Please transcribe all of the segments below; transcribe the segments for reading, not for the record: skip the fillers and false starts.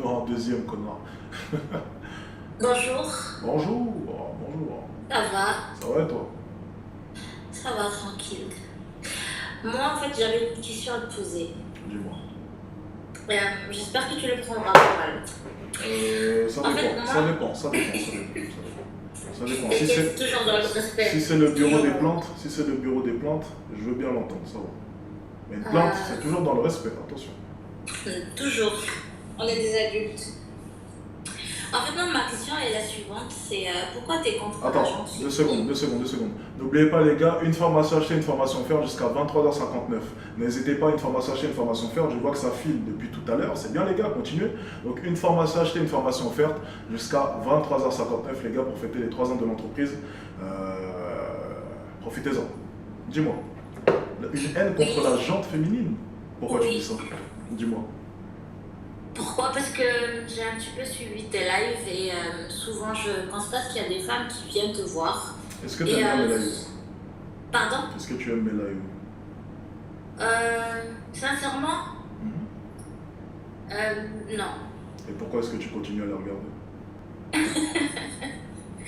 en auras un deuxième, connard. Bonjour, Bonjour, bonjour. ça va? Ça va et toi? Ça va tranquille. Moi, en fait, j'avais une question à te poser. Dis-moi. J'espère que tu le prendras pas mal. Ça En fait, dépend, moi, ça dépend, ça dépend, ça dépend. Ça dépend. Si t'inquiète, c'est toujours dans le respect. si c'est le bureau Toujours. des plantes, si c'est le bureau des plantes, je veux bien l'entendre, ça va. Mais une plante, c'est Euh, toujours dans le respect, attention. toujours. On est des adultes. En fait, moi, ma question est la suivante. C'est pourquoi t'es contre Attends, l'argent deux secondes, féminin? deux secondes, deux secondes. N'oubliez pas les gars, une formation achetée, une formation offerte jusqu'à 23h59. N'hésitez pas, une formation achetée, une formation offerte. Je vois que ça file depuis tout à l'heure. C'est bien les gars, continuez. Donc une formation achetée, une formation offerte jusqu'à 23h59 les gars pour fêter les 3 ans de l'entreprise. Profitez-en. Dis-moi, une haine contre Oui, la jante féminine. Pourquoi tu dis oui. ça? Dis-moi. Pourquoi? Parce que j'ai un petit peu suivi tes lives et souvent je constate qu'il y a des femmes qui viennent te voir. Est-ce que tu Et aimes bien mes lives? pardon? Est-ce que tu aimes mes lives? Sincèrement, Mhm. non. Et pourquoi est-ce que tu continues à les regarder?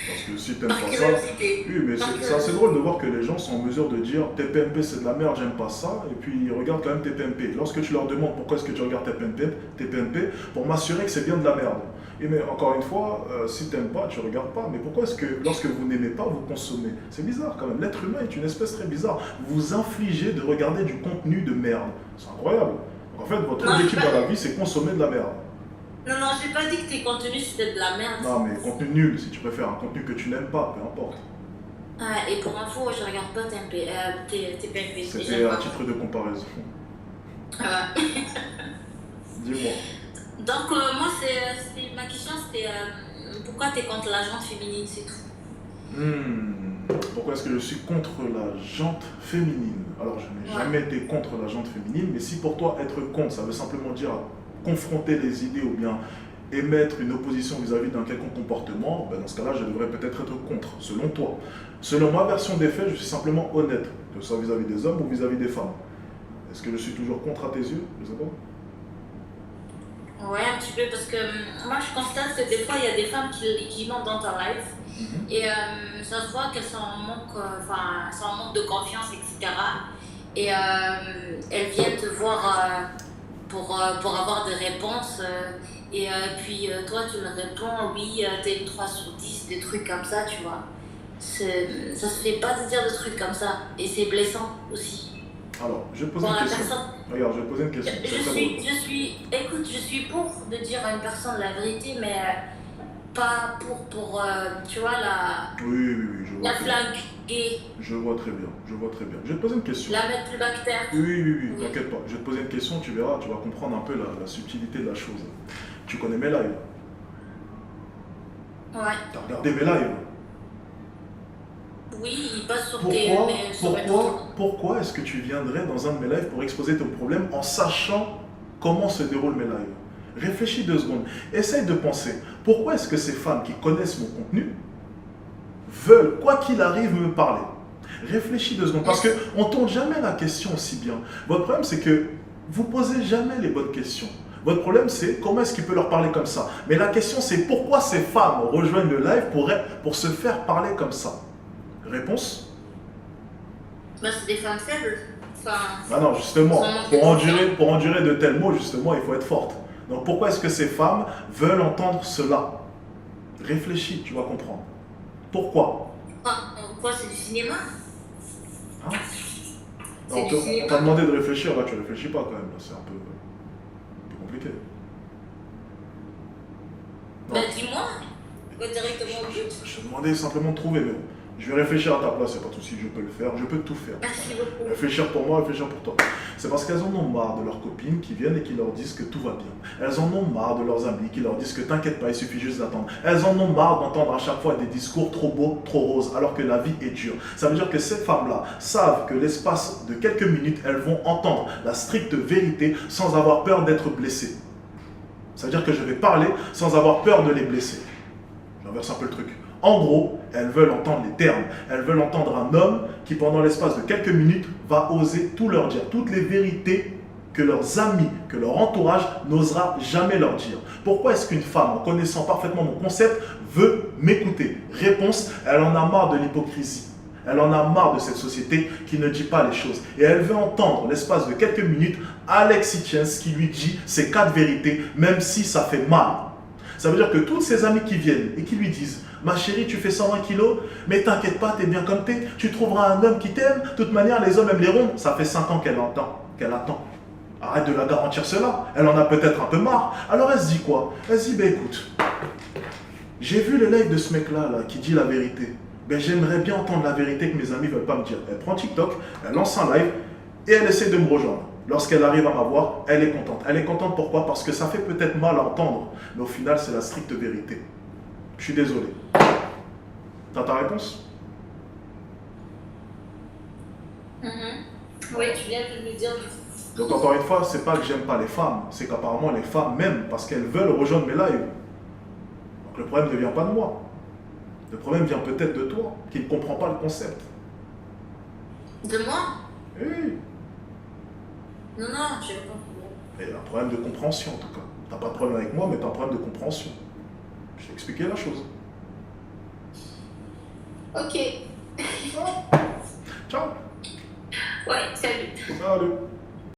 Parce que si t'aimes Par pas ça, curiosité. oui, mais Par c'est assez drôle curiosité. de voir que les gens sont en mesure de dire TPMP c'est de la merde, j'aime pas ça, et puis ils regardent quand même TPMP. Lorsque tu leur demandes pourquoi est-ce que tu regardes TPMP, pour m'assurer que c'est bien de la merde. Et mais encore une fois, si t'aimes pas, tu regardes pas. Mais pourquoi est-ce que lorsque vous n'aimez pas, vous consommez? C'est bizarre quand même. L'être humain est une espèce très bizarre. Vous vous infligez de regarder du contenu de merde. C'est incroyable. Donc en fait, votre Non, objectif dans la vie, c'est consommer de la merde. non, j'ai pas dit que tes contenus c'était de la merde. Non, mais contenu nul, si tu préfères un contenu que tu n'aimes pas, peu importe. Et pour info, je regarde pas tes PNP, C'était j'aime à pas. titre de comparaison. Euh, Dis-moi. donc, moi, ma question c'était pourquoi t'es contre la gente féminine, c'est tout. Pourquoi est-ce que je suis contre la jante féminine? Alors, je n'ai Ouais. jamais été contre la jante féminine, mais si pour toi être contre, ça veut simplement dire confronter les idées ou bien émettre une opposition vis-à-vis d'un quelconque comportement, ben dans ce cas-là, je devrais peut-être être contre, selon toi. Selon ma version des faits, je suis simplement honnête, que ce soit vis-à-vis des hommes ou vis-à-vis des femmes. Est-ce que je suis toujours contre à tes yeux? Je sais pas. Ouais, un petit peu, parce que moi, je constate que des fois, il y a des femmes qui montent dans ton live Mhm. et ça se voit qu'elles sont en manque, sont en manque de confiance, etc. Et elles viennent te voir pour avoir des réponses. Puis toi, tu leur réponds, oui, t'es une 3 sur 10 des trucs comme ça, tu vois. Ça se fait pas de dire des trucs comme ça. Et c'est blessant aussi. Alors, je vais te poser Pour une la question. personne. Regarde, je vais te poser une question. C'est très drôle. Écoute, je suis pour de dire à une personne la vérité, mais pas tu vois, Oui, oui, oui, je vois la très bien. flinguer, Je vois très bien, je vois très bien. Je vais te poser une question. la mettre plus bactère. Oui, oui, oui, Oui. t'inquiète pas. Je vais te poser une question, tu verras, tu vas comprendre un peu la subtilité de la chose. Tu connais mes lives. Ouais. T'as regardé mes lives. Oui, il passe Pourquoi, sur mes photos. pourquoi est-ce que tu viendrais dans un de mes lives pour exposer ton problème en sachant comment se déroulent mes lives? Réfléchis 2 secondes. Essaye de penser. Pourquoi est-ce que ces femmes qui connaissent mon contenu veulent, quoi qu'il arrive, me parler? Réfléchis 2 secondes. Parce qu'on ne tourne jamais la question aussi bien. Votre problème, c'est que vous posez jamais les bonnes questions. Votre problème, c'est comment est-ce qu'il peut leur parler comme ça. Mais la question, c'est pourquoi ces femmes rejoignent le live pour se faire parler comme ça. Réponse? Bah, c'est des femmes faibles. Enfin, Ah non, justement, sans manque de confiance. pour endurer de tels mots, justement, il faut être forte. Donc pourquoi est-ce que ces femmes veulent entendre cela? Réfléchis, tu vas comprendre. Pourquoi? Quoi, c'est du cinéma? Hein? Non, C'est on du on cinéma. t'a demandé de réfléchir, là tu réfléchis pas quand même, là, c'est un peu compliqué. Bah, Non, dis-moi. Va directement au but. je te demandais simplement de trouver, mais bon, je vais réfléchir à ta place, c'est pas de souci, je peux le faire, je peux tout faire. Merci beaucoup. Réfléchir pour moi, réfléchir pour toi. C'est parce qu'elles en ont marre de leurs copines qui viennent et qui leur disent que tout va bien. Elles en ont marre de leurs amis qui leur disent que t'inquiète pas, il suffit juste d'attendre. Elles en ont marre d'entendre à chaque fois des discours trop beaux, trop roses, alors que la vie est dure. Ça veut dire que ces femmes-là savent que l'espace de quelques minutes, elles vont entendre la stricte vérité sans avoir peur d'être blessées. Ça veut dire que je vais parler sans avoir peur de les blesser. J'inverse un peu le truc. En gros, elles veulent entendre les termes. Elles veulent entendre un homme qui, pendant l'espace de quelques minutes, va oser tout leur dire. Toutes les vérités que leurs amis, que leur entourage n'osera jamais leur dire. Pourquoi est-ce qu'une femme, en connaissant parfaitement mon concept, veut m'écouter? Réponse, elle en a marre de l'hypocrisie. Elle en a marre de cette société qui ne dit pas les choses. Et elle veut entendre, l'espace de quelques minutes, Alex Hitchens qui lui dit ses 4 vérités, même si ça fait mal. Ça veut dire que toutes ses amies qui viennent et qui lui disent « Ma chérie, tu fais 120 kilos, mais t'inquiète pas, t'es bien comme t'es, tu trouveras un homme qui t'aime. De toute manière, les hommes aiment les ronds. » Ça fait 5 ans qu'elle attend. Arrête de la garantir cela. Elle en a peut-être un peu marre. Alors elle se dit quoi? Elle se dit, ben écoute, j'ai vu le live de ce mec-là là, qui dit la vérité. Ben j'aimerais bien entendre la vérité que mes amis ne veulent pas me dire. Elle prend TikTok, elle lance un live et elle essaie de me rejoindre. Lorsqu'elle arrive à m'avoir, elle est contente. Elle est contente pourquoi? Parce que ça fait peut-être mal à entendre, mais au final, c'est la stricte vérité. Je suis désolé. T'as ta réponse? Oui, tu viens de me dire. Donc encore une fois, c'est pas que j'aime pas les femmes, c'est qu'apparemment les femmes m'aiment parce qu'elles veulent rejoindre mes lives. Donc le problème ne vient pas de moi. Le problème vient peut-être de toi, qui ne comprends pas le concept. De moi? Oui. Non, j'ai pas compris. Il y a un problème de compréhension en tout cas. T'as pas de problème avec moi, mais t'as un problème de compréhension. Je t'ai expliqué la chose. Ok. Ciao. Ouais, salut. Salut.